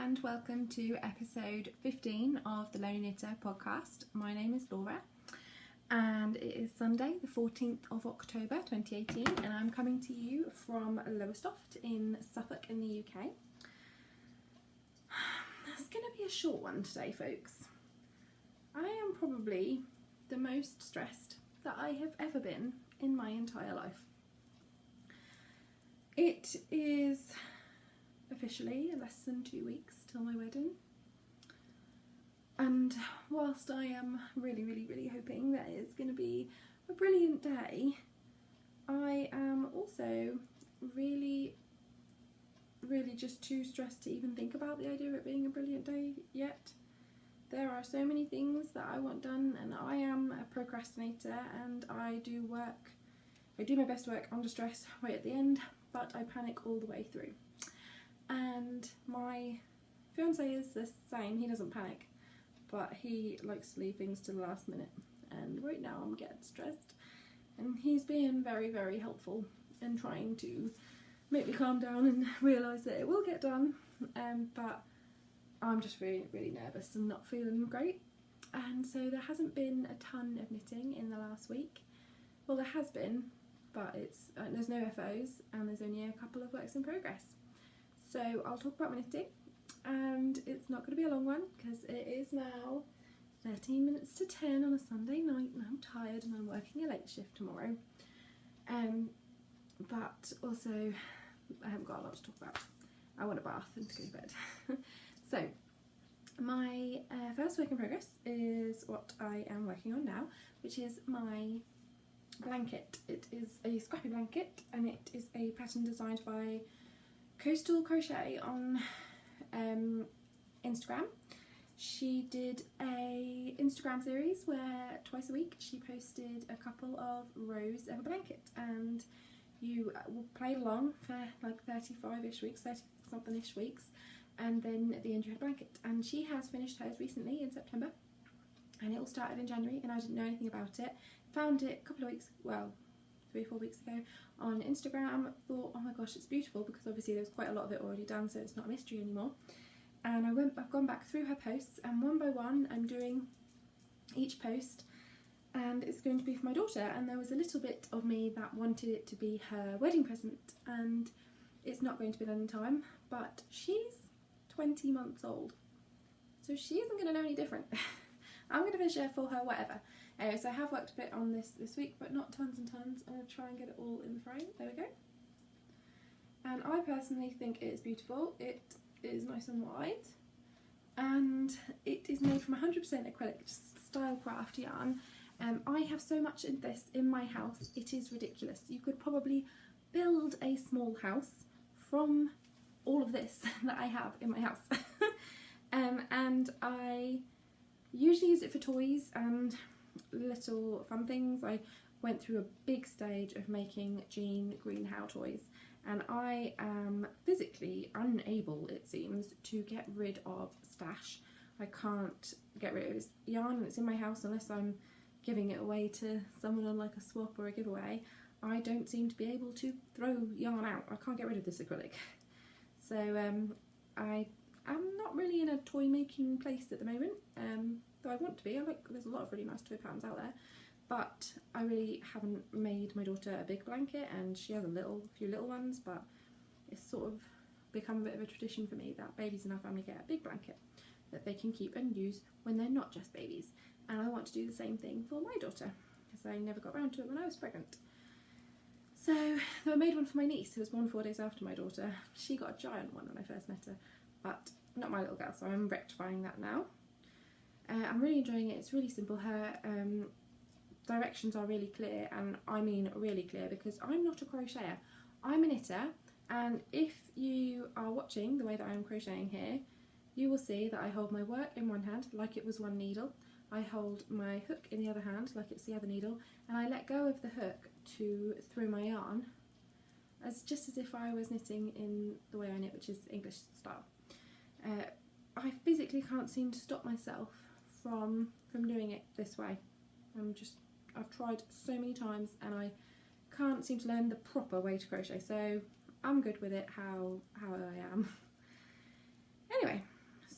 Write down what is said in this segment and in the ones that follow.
and welcome to episode 15 of the Lonely Knitter podcast. My name is Laura and it is Sunday the 14th of October 2018 and I'm coming to you from Lowestoft in Suffolk in the UK. It's going to be a short one today, folks. I am probably the most stressed that I have ever been in my entire life. It is officially less than 2 weeks till my wedding, and whilst I am really hoping that it's going to be a brilliant day, I am also really just too stressed to even think about the idea of it being a brilliant day yet. There are so many things that I want done, and I am a procrastinator, and I do my best work under stress right at the end, but I panic all the way through. And my fiance is the same. He doesn't panic, but he likes to leave things to the last minute, and right now I'm getting stressed, and he's being very helpful in trying to make me calm down and realise that it will get done, but I'm just really nervous and not feeling great. And so there hasn't been a ton of knitting in the last week. Well, there has been, but there's no FOs and there's only a couple of works in progress. So I'll talk about my knitting, and it's not going to be a long one because it is now 13 minutes to 10 on a Sunday night and I'm tired and I'm working a late shift tomorrow. But also I haven't got a lot to talk about. I want a bath and to go to bed. So my first work in progress is what I am working on now, which is my blanket. It is a scrappy blanket and it is a pattern designed by Coastal Crochet on Instagram. She did a Instagram series where twice a week she posted a couple of rows of a blanket, and you played along for like 35-ish weeks, 30-something-ish weeks, and then at the end you had a blanket. And she has finished hers recently in September, and it all started in January, and I didn't know anything about it. Found it a couple of weeks, well, 3 or 4 weeks ago on Instagram. Thought, oh my gosh, it's beautiful, because obviously there's quite a lot of it already done, so it's not a mystery anymore. And I've gone back through her posts, and one by one I'm doing each post, and it's going to be for my daughter. And there was a little bit of me that wanted it to be her wedding present, and it's not going to be done in time, but she's 20 months old, so she isn't going to know any different. I'm going to finish her for her, whatever. Anyway, so I have worked a bit on this week, but not tons and tons. I'm going to try and get it all in the frame. There we go. And I personally think it is beautiful. It is nice and wide, and it is made from 100% acrylic style craft yarn. I have so much in this in my house, it is ridiculous. You could probably build a small house from all of this that I have in my house. And I usually use it for toys and little fun things. I went through a big stage of making Jean Greenhow toys, and I am physically unable, it seems, to get rid of stash. I can't get rid of this yarn, and it's in my house unless I'm giving it away to someone on like a swap or a giveaway. I don't seem to be able to throw yarn out. I can't get rid of this acrylic. So I am not really in a toy making place at the moment, though I want to be. There's a lot of really nice toy patterns out there, but I really haven't made my daughter a big blanket, and she has a few little ones, but it's sort of become a bit of a tradition for me that babies in our family get a big blanket that they can keep and use when they're not just babies. And I want to do the same thing for my daughter, because I never got around to it when I was pregnant. So I made one for my niece, who was born 4 days after my daughter. She got a giant one when I first met her, but not my little girl, so I'm rectifying that now. I'm really enjoying it. It's really simple. Her directions are really clear, and I mean really clear, because I'm not a crocheter. I'm a knitter, and if you are watching the way that I'm crocheting here, you will see that I hold my work in one hand like it was one needle. I hold my hook in the other hand like it's the other needle, and I let go of the hook to throw my yarn, just as if I was knitting in the way I knit, which is English style. I physically can't seem to stop myself from doing it this way. I've tried so many times and I can't seem to learn the proper way to crochet, so I'm good with it how I am. Anyway,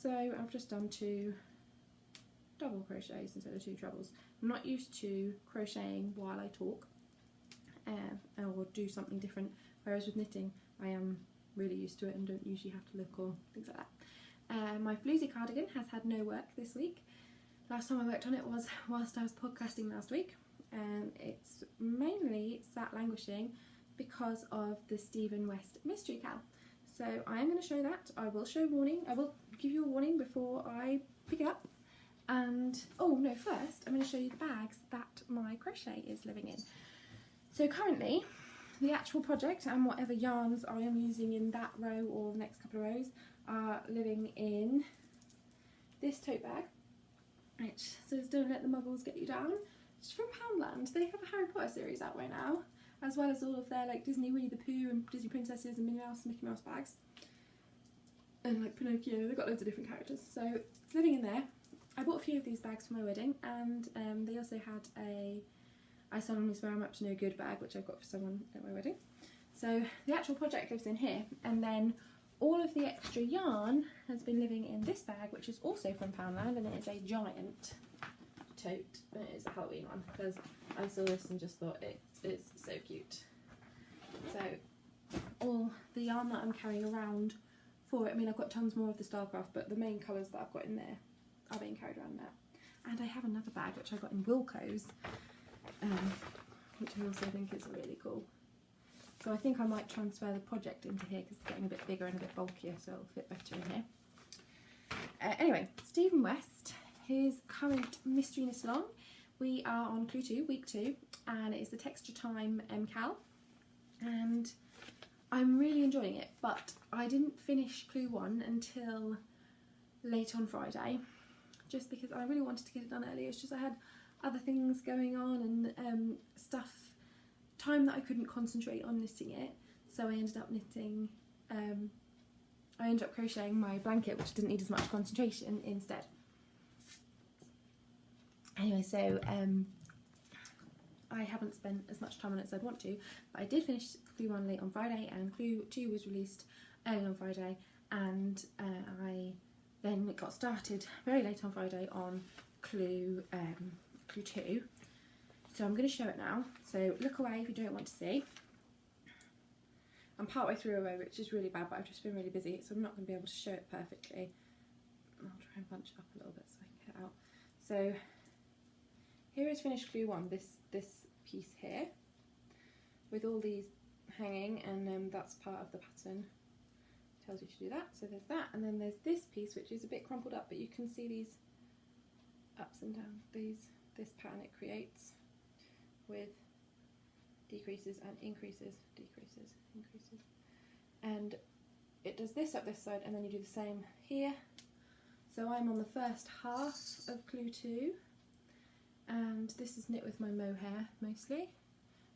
So I've just done 2 double crochets instead of 2 trebles. I'm not used to crocheting while I talk or do something different, whereas with knitting I am really used to it and don't usually have to look or things like that. My floozy cardigan has had no work this week. Last time I worked on it was whilst I was podcasting last week, and it's mainly sat languishing because of the Stephen West mystery cow. So I am going to show that. I will show warning. I will give you a warning before I pick it up. And oh no, first I'm going to show you the bags that my crochet is living in. So currently the actual project and whatever yarns I am using in that row or the next couple of rows are living in this tote bag, which says "Don't let the muggles get you down." It's from Poundland. They have a Harry Potter series out right now, as well as all of their like Disney Winnie the Pooh and Disney Princesses and Minnie Mouse and Mickey Mouse bags. And like Pinocchio, they've got loads of different characters. So it's living in there. I bought a few of these bags for my wedding, and they also had a I solemnly swear I'm up to no good bag, which I've got for someone at my wedding. So the actual project lives in here, and then all of the extra yarn has been living in this bag, which is also from Poundland, and it is a giant tote. It is a Halloween one, because I saw this and just thought it's so cute. So all the yarn that I'm carrying around for it, I mean I've got tons more of the Starcraft, but the main colours that I've got in there are being carried around there. And I have another bag which I got in Wilko's, which I also think is really cool. So I think I might transfer the project into here because it's getting a bit bigger and a bit bulkier, so it'll fit better in here. Anyway, Stephen West, his current mystery knit along. We are on Clue 2, week 2, and it is the Texture Time MCAL, and I'm really enjoying it, but I didn't finish Clue 1 until late on Friday, just because I really wanted to get it done early. It's just I had other things going on and time that I couldn't concentrate on knitting it, so I ended up knitting, I ended up crocheting my blanket, which didn't need as much concentration, instead. Anyway, so I haven't spent as much time on it as I'd want to, but I did finish Clue 1 late on Friday, and Clue 2 was released early on Friday, and I then got started very late on Friday on Clue 2. So I'm going to show it now, so look away if you don't want to see. I'm partway through a row, which is really bad, but I've just been really busy, so I'm not going to be able to show it perfectly. I'll try and bunch it up a little bit so I can get it out. So here is finished Clue 1, this piece here, with all these hanging, and that's part of the pattern. It tells you to do that, so there's that, and then there's this piece which is a bit crumpled up, but you can see these ups and downs, this pattern it creates with decreases and increases, decreases, increases, and it does this up this side, and then you do the same here. So I'm on the first half of Clue 2, and this is knit with my mohair mostly,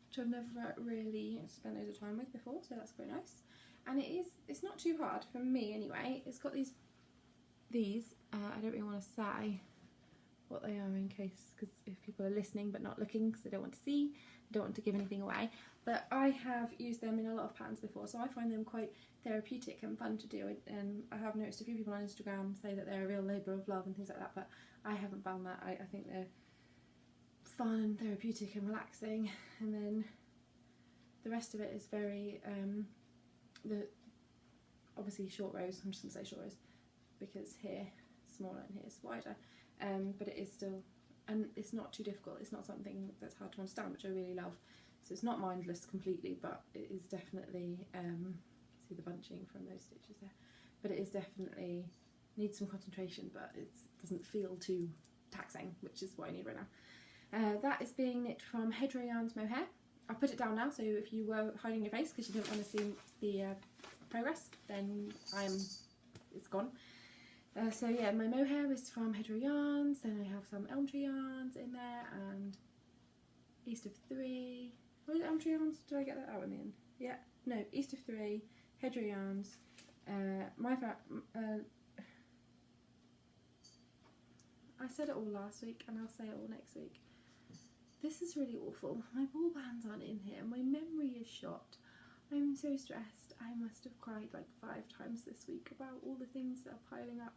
which I've never really spent loads of time with before, so that's quite nice. And it's not too hard, for me anyway. It's got these I don't really want to say what they are in case, because if people are listening but not looking because they don't want to see, I don't want to give anything away, but I have used them in a lot of patterns before, so I find them quite therapeutic and fun to do, and I have noticed a few people on Instagram say that they're a real labour of love and things like that, but I haven't found that. I think they're fun and therapeutic and relaxing, and then the rest of it is very obviously short rows. I'm just going to say short rows because here it's smaller and here it's wider, but it is still, and it's not too difficult. It's not something that's hard to understand, which I really love. So it's not mindless completely, but it is definitely, see the bunching from those stitches there, but it is definitely, needs some concentration, but it doesn't feel too taxing, which is what I need right now. That is being knit from Hedgerow Yarns Mohair. I'll put it down now, so if you were hiding your face because you didn't want to see the progress, then it's gone. So yeah, my mohair is from Hedgerow Yarns, then I have some Elm Tree Yarns in there, and East of 3, was it Elm Tree Yarns? Did I get that out in the end? Yeah, no, East of 3, Hedgerow Yarns, I said it all last week and I'll say it all next week. This is really awful. My ball bands aren't in here. My memory is shot. I'm so stressed. I must have cried like 5 times this week about all the things that are piling up.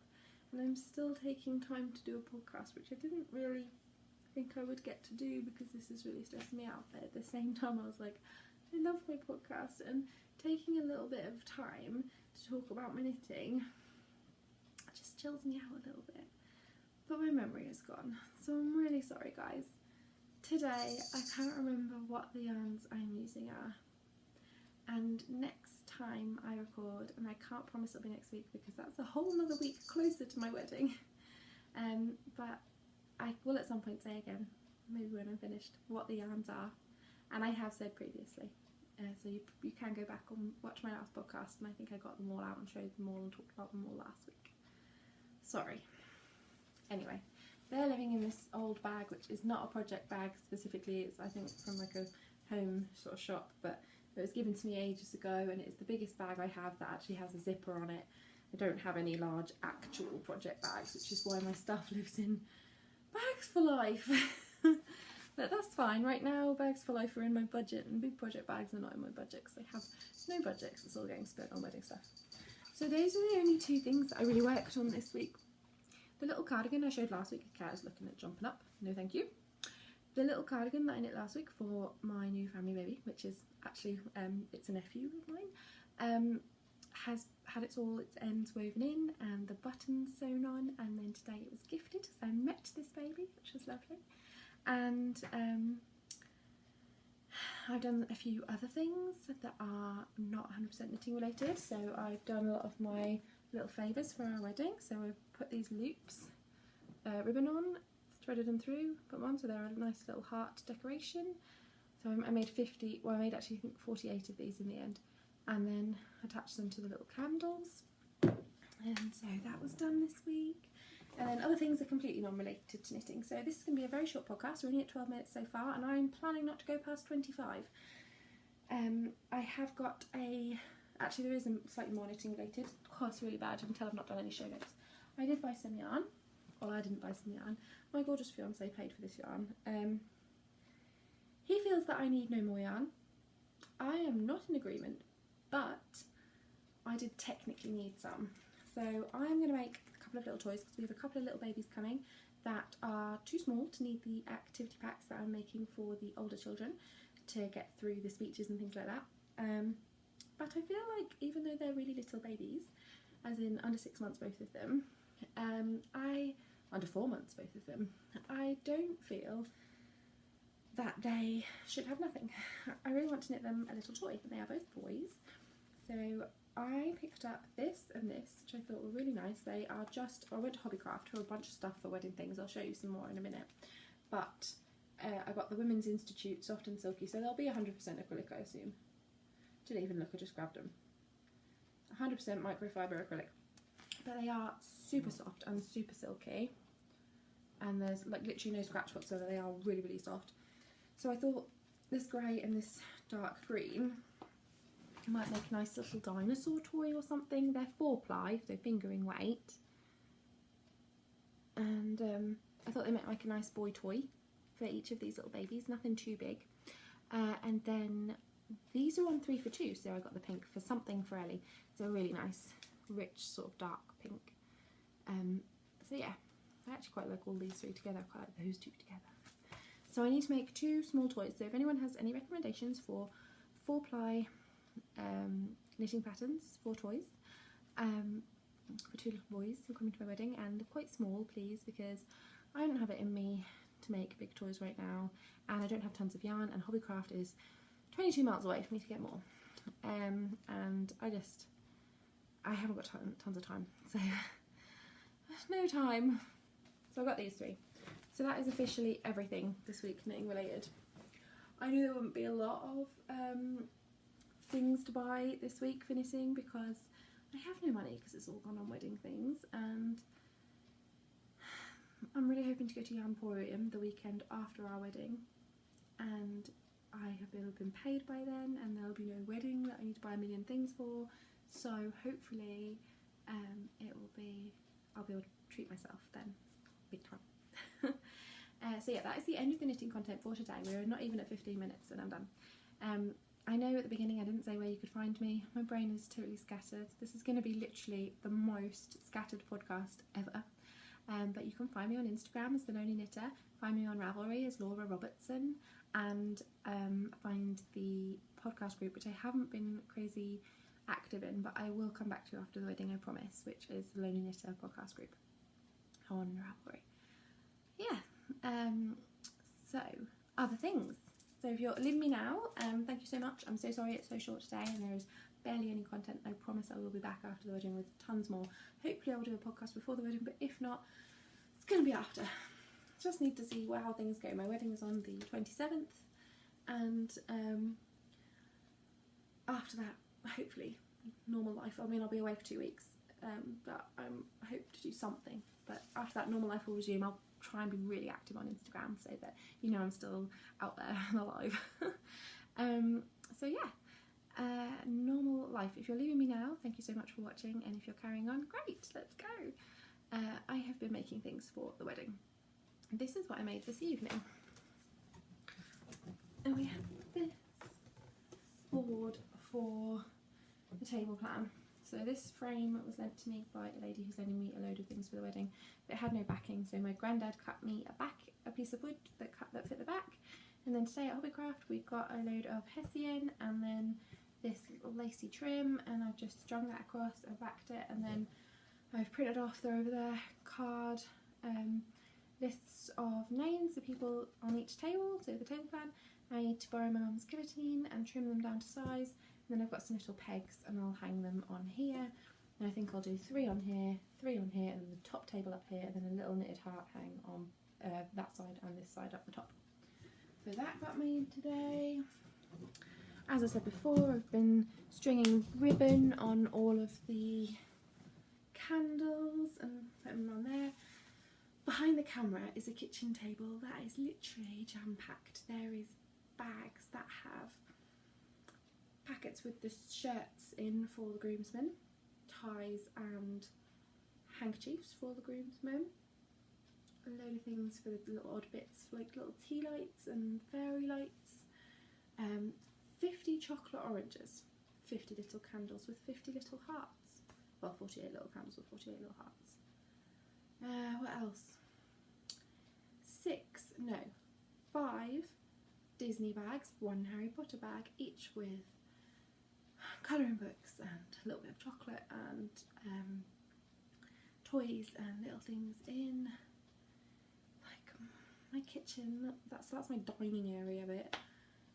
and I'm still taking time to do a podcast, which I didn't really think I would get to do because this is really stressing me out. But at the same time, I was like, I love my podcast, and taking a little bit of time to talk about my knitting just chills me out a little bit. But my memory is gone, so I'm really sorry, guys. Today, I can't remember what the yarns I'm using are, and next time I record, and I can't promise it'll be next week because that's a whole nother week closer to my wedding, but I will at some point say again, maybe when I'm finished, what the yarns are, and I have said previously, so you can go back and watch my last podcast, and I think I got them all out and showed them all and talked about them all last week. Sorry. Anyway, they're living in this old bag, which is not a project bag specifically. It's, I think, from like a home sort of shop, but it was given to me ages ago, and it's the biggest bag I have that actually has a zipper on it. I don't have any large actual project bags, which is why my stuff lives in bags for life. But that's fine. Right now, bags for life are in my budget, and big project bags are not in my budget because I have no budgets. It's all getting spent on wedding stuff. So those are the only two things that I really worked on this week. The little cardigan I showed last week, Kat is looking at jumping up, no thank you. The little cardigan that I knit last week for my new family baby, which is actually, it's a nephew of mine, has had its ends woven in and the buttons sewn on, and then today it was gifted, so I met this baby, which was lovely. And I've done a few other things that are not 100% knitting related, so I've done a lot of my little favours for our wedding. So I've put these loops, ribbon on, threaded them through, put them on so they're a nice little heart decoration. So I made 50, well I made actually I think 48 of these in the end, and then attached them to the little candles, and so that was done this week. And then other things are completely non-related to knitting. So this is going to be a very short podcast. We're only at 12 minutes so far, and I'm planning not to go past 25. I have got actually there is a slightly more knitting related. Of course, really bad. You can tell I've not done any show notes. I did buy some yarn. Well, I didn't buy some yarn. My gorgeous fiance paid for this yarn. He feels that I need no more yarn. I am not in agreement, but I did technically need some. So I'm going to make a couple of little toys because we have a couple of little babies coming that are too small to need the activity packs that I'm making for the older children to get through the speeches and things like that. But I feel like even though they're really little babies, as in under 6 months both of them, under 4 months both of them, I don't feel that they should have nothing. I really want to knit them a little toy, and they are both boys. So I picked up this and this, which I thought were really nice. They are just, I went to Hobbycraft for a bunch of stuff for wedding things. I'll show you some more in a minute. But I got the Women's Institute Soft and Silky, so they'll be 100% acrylic, I assume. Didn't even look, I just grabbed them. 100% microfiber acrylic. But they are super soft and super silky. And there's like literally no scratch whatsoever. They are really, really soft. So I thought this grey and this dark green might make a nice little dinosaur toy or something. They're 4-ply, so fingering weight. And I thought they might make a nice boy toy for each of these little babies, nothing too big. And then these are on 3 for 2, so I got the pink for something for Ellie. It's a really nice, rich, sort of dark pink. So yeah, I actually quite like all these 3 together. I quite like those 2 together. So I need to make 2 small toys. So if anyone has any recommendations for 4-ply knitting patterns for toys, for 2 little boys who come to my wedding, and quite small please, because I don't have it in me to make big toys right now, and I don't have tons of yarn, and Hobbycraft is 22 miles away for me to get more, and I haven't got tons of time, so no time. So I got these 3. So that is officially everything this week knitting related. I knew there wouldn't be a lot of things to buy this week for knitting because I have no money because it's all gone on wedding things, and I'm really hoping to go to Yarnporium the weekend after our wedding, and I have been paid by then, and there'll be no wedding that I need to buy a million things for, so hopefully I'll be able to treat myself then, big time. So yeah, that is the end of the knitting content for today. We're not even at 15 minutes and I'm done. I know at the beginning I didn't say where you could find me. My brain is totally scattered. This is going to be literally the most scattered podcast ever. But you can find me on Instagram as The Lonely Knitter, find me on Ravelry as Laura Robertson, and find the podcast group, which I haven't been crazy active in, but I will come back to after the wedding, I promise, which is The Lonely Knitter podcast group on Ravelry. Yeah, so other things. So if you're leaving me now, thank you so much. I'm so sorry it's so short today and there is barely any content. I promise I will be back after the wedding with tons more. Hopefully I'll do a podcast before the wedding, but if not, it's going to be after. Just need to see how things go. My wedding is on the 27th, and after that, hopefully, normal life. I mean, I'll be away for 2 weeks, but I hope to do something. But after that, normal life will resume. I'll try and be really active on Instagram so that you know I'm still out there and alive. So yeah, normal life. If you're leaving me now, thank you so much for watching, and if you're carrying on, great, let's go. I have been making things for the wedding. This is what I made this evening. And we have this board for the table plan. So this frame was lent to me by a lady who's lending me a load of things for the wedding, but it had no backing, so my granddad cut me a piece of wood that fit the back, and then today at Hobbycraft we got a load of hessian and then this little lacy trim, and I've just strung that across and backed it, and then I've printed off, they're over there, card, lists of names of people on each table, so the table plan. I need to borrow my mum's guillotine and trim them down to size, and then I've got some little pegs and I'll hang them on here, and I think I'll do 3 on here, 3 on here, and then the top table up here, and then a little knitted heart hang on that side and this side up the top. So that got made today. As I said before, I've been stringing ribbon on all of the candles and putting them on there. Behind the camera is a kitchen table that is literally jam-packed. There is bags that have packets with the shirts in for the groomsmen, ties and handkerchiefs for the groomsmen, a load of things for the little odd bits, like little tea lights and fairy lights, 50 chocolate oranges, 50 little candles with 50 little hearts, well 48 little candles with 48 little hearts. What else? 5 Disney bags, 1 Harry Potter bag, each with colouring books and a little bit of chocolate and toys and little things in like my kitchen. That's my dining area bit,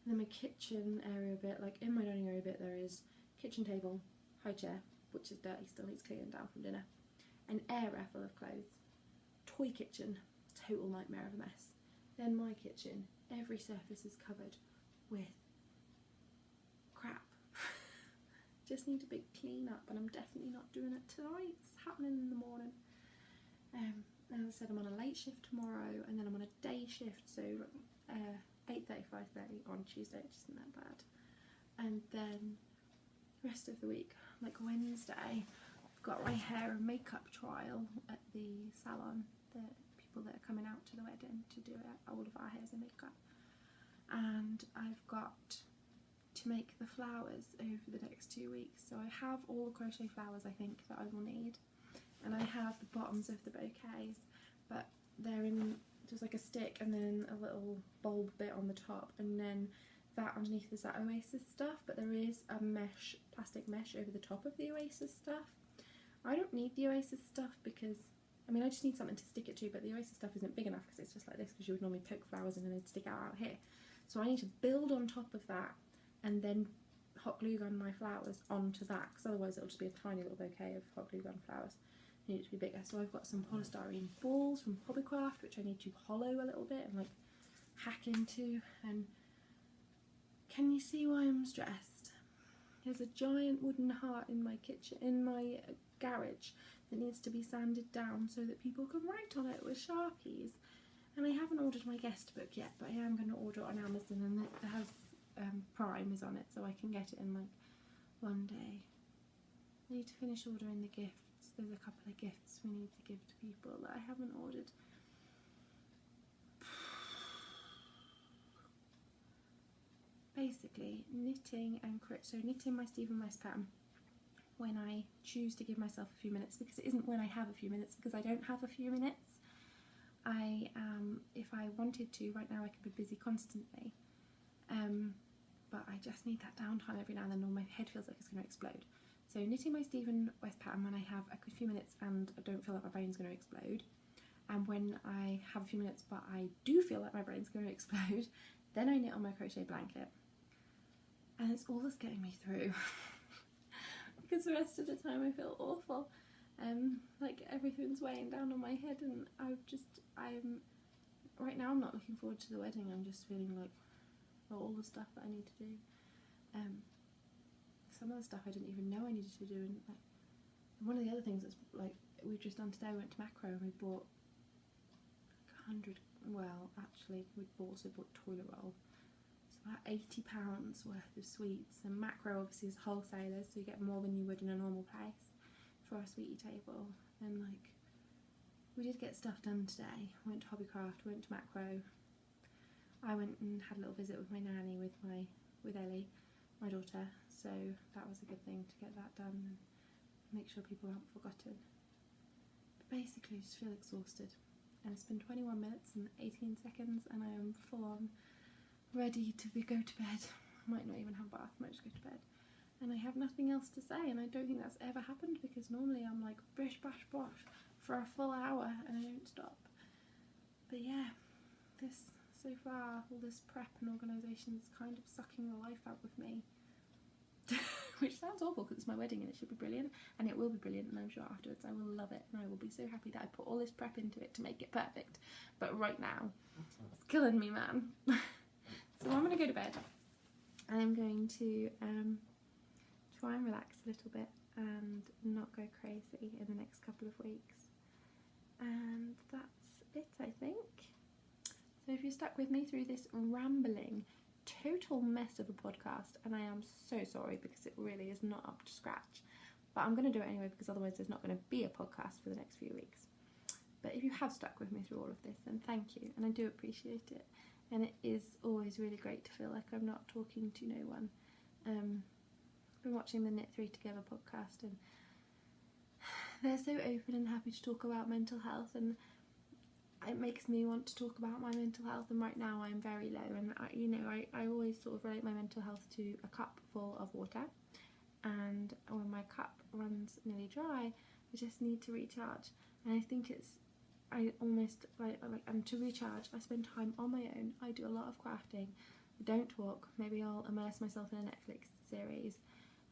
and then my kitchen area bit. Like in my dining area bit, there is kitchen table, high chair, which is dirty, still needs cleaning down from dinner, an area full of clothes, toy kitchen, total nightmare of a mess. Then my kitchen, every surface is covered with crap. Just need a big clean up, and I'm definitely not doing it tonight. It's happening in the morning. As I said, I'm on a late shift tomorrow, and then I'm on a day shift, so 8:30, 5:30 on Tuesday, which isn't that bad. And then the rest of the week, like Wednesday, I've got my hair and makeup trial at the salon. The people that are coming out to the wedding to do all of our hairs and makeup. And I've got to make the flowers over the next 2 weeks. So I have all the crochet flowers I think that I will need, and I have the bottoms of the bouquets, but they're in just like a stick and then a little bulb bit on the top, and then that underneath is that Oasis stuff, but there is a mesh, plastic mesh over the top of the Oasis stuff. I don't need the Oasis stuff because, I mean, I just need something to stick it to, but the Oasis stuff isn't big enough because it's just like this, because you would normally poke flowers and then they'd stick out here. So I need to build on top of that and then hot glue gun my flowers onto that, because otherwise it'll just be a tiny little bouquet of hot glue gun flowers. I need it to be bigger. So I've got some polystyrene balls from Hobbycraft, which I need to hollow a little bit and like hack into. And can you see why I'm stressed? There's a giant wooden heart in my kitchen, in my garage, that needs to be sanded down so that people can write on it with Sharpies. And I haven't ordered my guest book yet, but I am going to order it on Amazon, and it has Prime is on it, so I can get it in like one day. I need to finish ordering the gifts. There's a couple of gifts we need to give to people that I haven't ordered. basically knitting and so knitting my Stephen West pattern when I choose to give myself a few minutes, because it isn't when I have a few minutes, because I don't have a few minutes. If I wanted to, right now I could be busy constantly, but I just need that downtime every now and then, or my head feels like it's going to explode. So knitting my Stephen West pattern when I have a good few minutes and I don't feel like my brain's going to explode, and when I have a few minutes but I do feel like my brain's going to explode, then I knit on my crochet blanket, and it's all that's getting me through. Because the rest of the time I feel awful, like everything's weighing down on my head, and I'm right now I'm not looking forward to the wedding. I'm just feeling like all the stuff that I need to do. Some of the stuff I didn't even know I needed to do, and like one of the other things that's like we've just done today, we went to Macro and we bought like 100, well actually we also bought toilet roll, so about £80 worth of sweets, and Macro obviously is wholesalers, so you get more than you would in a normal place for a sweetie table. And like we did get stuff done today. We went to Hobbycraft, we went to Macro, I went and had a little visit with my nanny with Ellie, my daughter, so that was a good thing to get that done and make sure people aren't forgotten. But basically I just feel exhausted, and it's been 21 minutes and 18 seconds and I am full on ready to go to bed. I might not even have a bath, I might just go to bed. And I have nothing else to say, and I don't think that's ever happened, because normally I'm like bish bash bosh for a full hour and I don't stop. But yeah, this so far, all this prep and organisation is kind of sucking the life out of me. Which sounds awful because it's my wedding and it should be brilliant, and it will be brilliant, and I'm sure afterwards I will love it and I will be so happy that I put all this prep into it to make it perfect. But right now, it's killing me, man. So I'm going to go to bed. I'm going to try and relax a little bit and not go crazy in the next couple of weeks. And that's it, I think. So if you stuck with me through this rambling, total mess of a podcast, and I am so sorry because it really is not up to scratch, but I'm going to do it anyway because otherwise there's not going to be a podcast for the next few weeks. But if you have stuck with me through all of this, then thank you, and I do appreciate it. And it is always really great to feel like I'm not talking to no one. I've been watching the Knit 3 Together podcast, and they're so open and happy to talk about mental health, and it makes me want to talk about my mental health. And right now I'm very low, and I always sort of relate my mental health to a cup full of water, and when my cup runs nearly dry I just need to recharge. And I think I almost like and to recharge I spend time on my own. I do a lot of crafting, I don't talk, maybe I'll immerse myself in a Netflix series,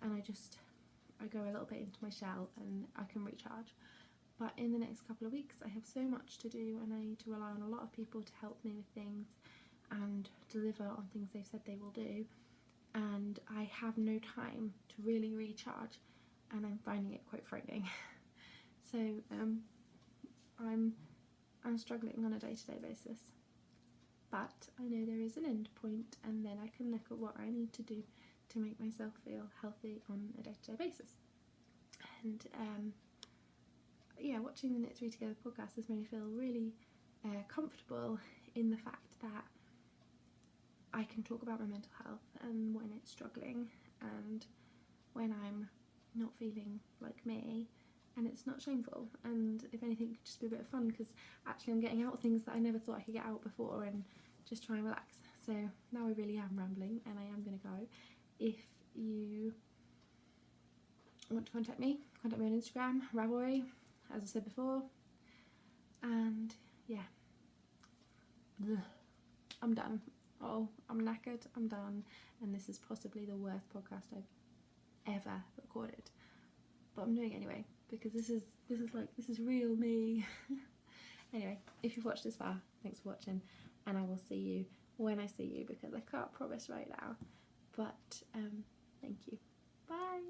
and I go a little bit into my shell and I can recharge. But in the next couple of weeks I have so much to do, and I need to rely on a lot of people to help me with things and deliver on things they've said they will do, and I have no time to really recharge, and I'm finding it quite frightening. So I'm struggling on a day-to-day basis, but I know there is an end point, and then I can look at what I need to do to make myself feel healthy on a day-to-day basis. And yeah, watching the Knit 3 Together podcast has made me feel really comfortable in the fact that I can talk about my mental health, and when it's struggling and when I'm not feeling like me, and it's not shameful, and if anything it could just be a bit of fun, because actually I'm getting out things that I never thought I could get out before, and just try and relax. So now I really am rambling and I am going to go. If you want to contact me on Instagram, Ravelry, as I said before. And yeah, I'm done. Oh, I'm knackered, I'm done, and this is possibly the worst podcast I've ever recorded, but I'm doing it anyway because this is real me. Anyway, if you've watched this far, thanks for watching, and I will see you when I see you, because I can't promise right now, but thank you. Bye.